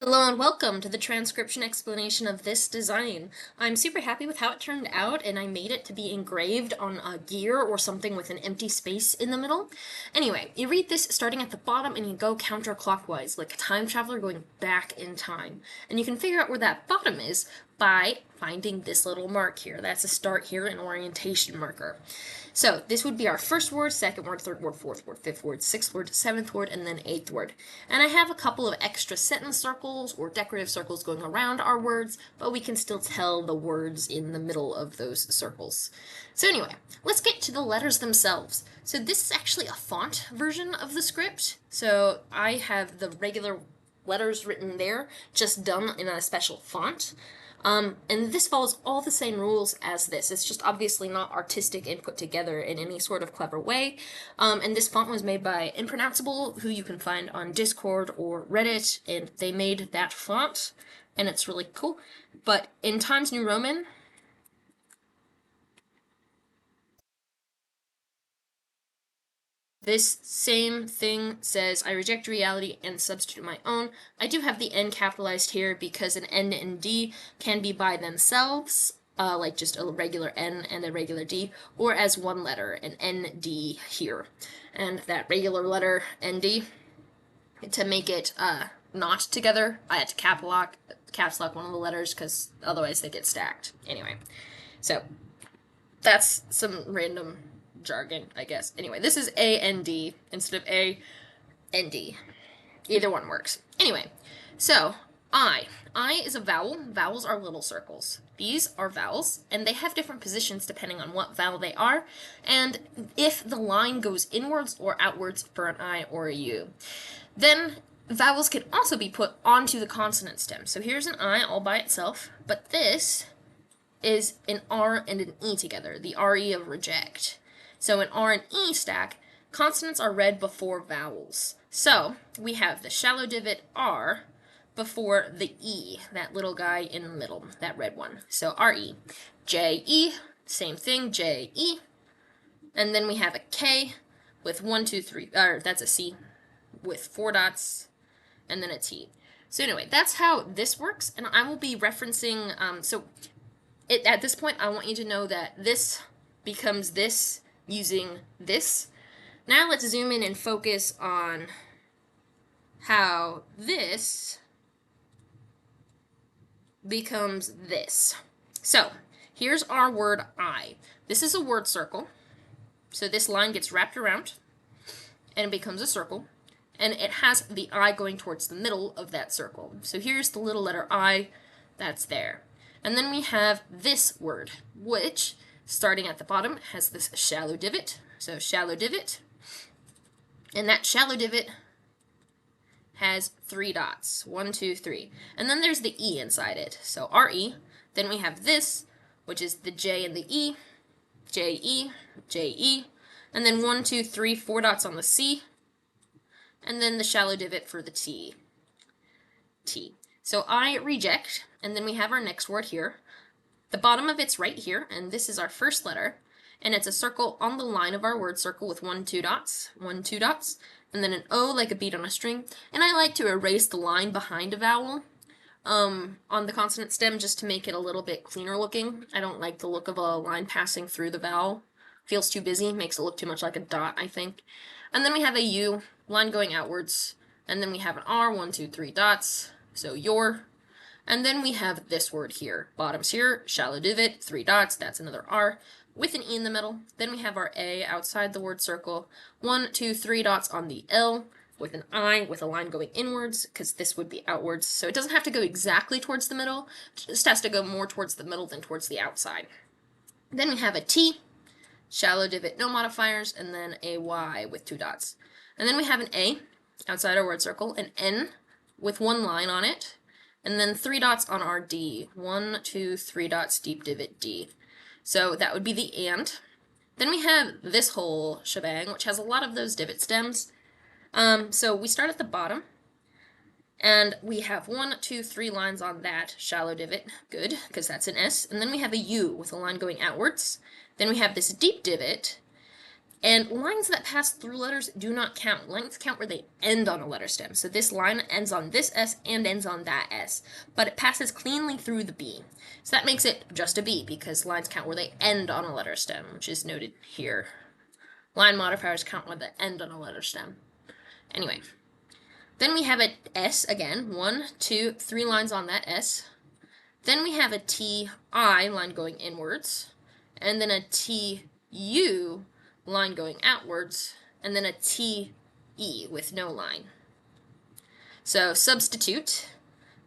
Hello and welcome to the transcription explanation of this design. I'm super happy with how it turned out, and I made it to be engraved on a gear or something with an empty space in the middle. Anyway, you read this starting at the bottom and you go counterclockwise, like a time traveler going back in time. And you can figure out where that bottom is by finding this little mark here. That's a start here, an orientation marker. So this would be our first word, second word, third word, fourth word, fifth word, sixth word, seventh word, and then eighth word. And I have a couple of extra sentence circles or decorative circles going around our words, but we can still tell the words in the middle of those circles. So anyway, let's get to the letters themselves. So this is actually a font version of the script. So I have the regular letters written there, just done in a special font. And this follows all the same rules as this. It's just obviously not artistic and put together in any sort of clever way. And this font was made by Impronounceable, who you can find on Discord or Reddit, and they made that font, and it's really cool. But in Times New Roman, this same thing says, I reject reality and substitute my own. I do have the N capitalized here because an N and D can be by themselves, like just a regular N and a regular D, or as one letter, an ND here. And that regular letter, ND, to make it not together, I had to caps lock one of the letters because otherwise they get stacked. Anyway, so that's some random jargon, I guess. Anyway, this is A-N-D instead of A-N-D. Either one works. Anyway, so I. I is a vowel. Vowels are little circles. These are vowels, and they have different positions depending on what vowel they are, and if the line goes inwards or outwards for an I or a U. Then vowels can also be put onto the consonant stem. So here's an I all by itself, but this is an R and an E together, the RE of reject. So in R and E stack, consonants are read before vowels. So we have the shallow divot R before the E, that little guy in the middle, that red one. So R-E. J-E, same thing, J-E. And then we have a K with 1, 2, 3, or that's a C with 4 dots, and then a T. So anyway, that's how this works, and I will be referencing, at this point, I want you to know that this becomes this using this. Now let's zoom in and focus on how this becomes this. So here's our word I. This is a word circle. So this line gets wrapped around and it becomes a circle. And it has the I going towards the middle of that circle. So here's the little letter I that's there. And then we have this word, which, starting at the bottom, has this shallow divot. So shallow divot. And that shallow divot has 3 dots. 1, 2, 3. And then there's the E inside it. So R-E. Then we have this, which is the J and the E. J-E, J-E. And then 1, 2, 3, 4 dots on the C. And then the shallow divot for the T. T. So I reject, and then we have our next word here. The bottom of it's right here, and this is our first letter, and it's a circle on the line of our word circle with 1, 2 dots, 1, 2 dots, and then an O like a bead on a string. And I like to erase the line behind a vowel on the consonant stem just to make it a little bit cleaner looking. I don't like the look of a line passing through the vowel. Feels too busy, makes it look too much like a dot, I think. And then we have a U, line going outwards, and then we have an R, 1, 2, 3 dots, so your. And then we have this word here, bottoms here, shallow divot, 3 dots, that's another R, with an E in the middle. Then we have our A outside the word circle, 1, 2, 3 dots on the L, with an I, with a line going inwards, because this would be outwards. So it doesn't have to go exactly towards the middle, it just has to go more towards the middle than towards the outside. Then we have a T, shallow divot, no modifiers, and then a Y with 2 dots. And then we have an A outside our word circle, an N with 1 line on it, and then 3 dots on our D. 1, 2, 3 dots, deep divot, D. So that would be the and. Then we have this whole shebang, which has a lot of those divot stems. So we start at the bottom, and we have 1, 2, 3 lines on that shallow divot. Good, because that's an S. And then we have a U with a line going outwards. Then we have this deep divot, And lines that pass through letters do not count. Lines count where they end on a letter stem. So this line ends on this S and ends on that S, but it passes cleanly through the B. So that makes it just a B, because lines count where they end on a letter stem, which is noted here. Line modifiers count where they end on a letter stem. Anyway, then we have a S again, 1, 2, 3 lines on that S. Then we have a TI line going inwards, and then a TU line going outwards, and then a TE with no line. So substitute,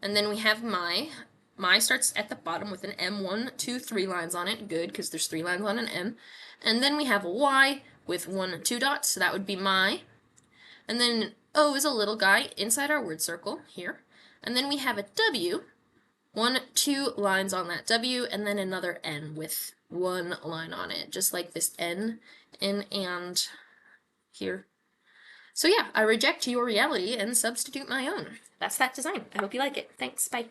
and then we have my. My starts at the bottom with an M, 1, 2, 3 lines on it. Good, because there's 3 lines on an M. And then we have a Y with 1, 2 dots, so that would be my. And then O is a little guy inside our word circle here. And then we have a W, 1, 2 lines on that W, and then another N with 1 line on it, just like this N, and here. So yeah, I reject your reality and substitute my own. That's that design. I hope you like it. Thanks. Bye.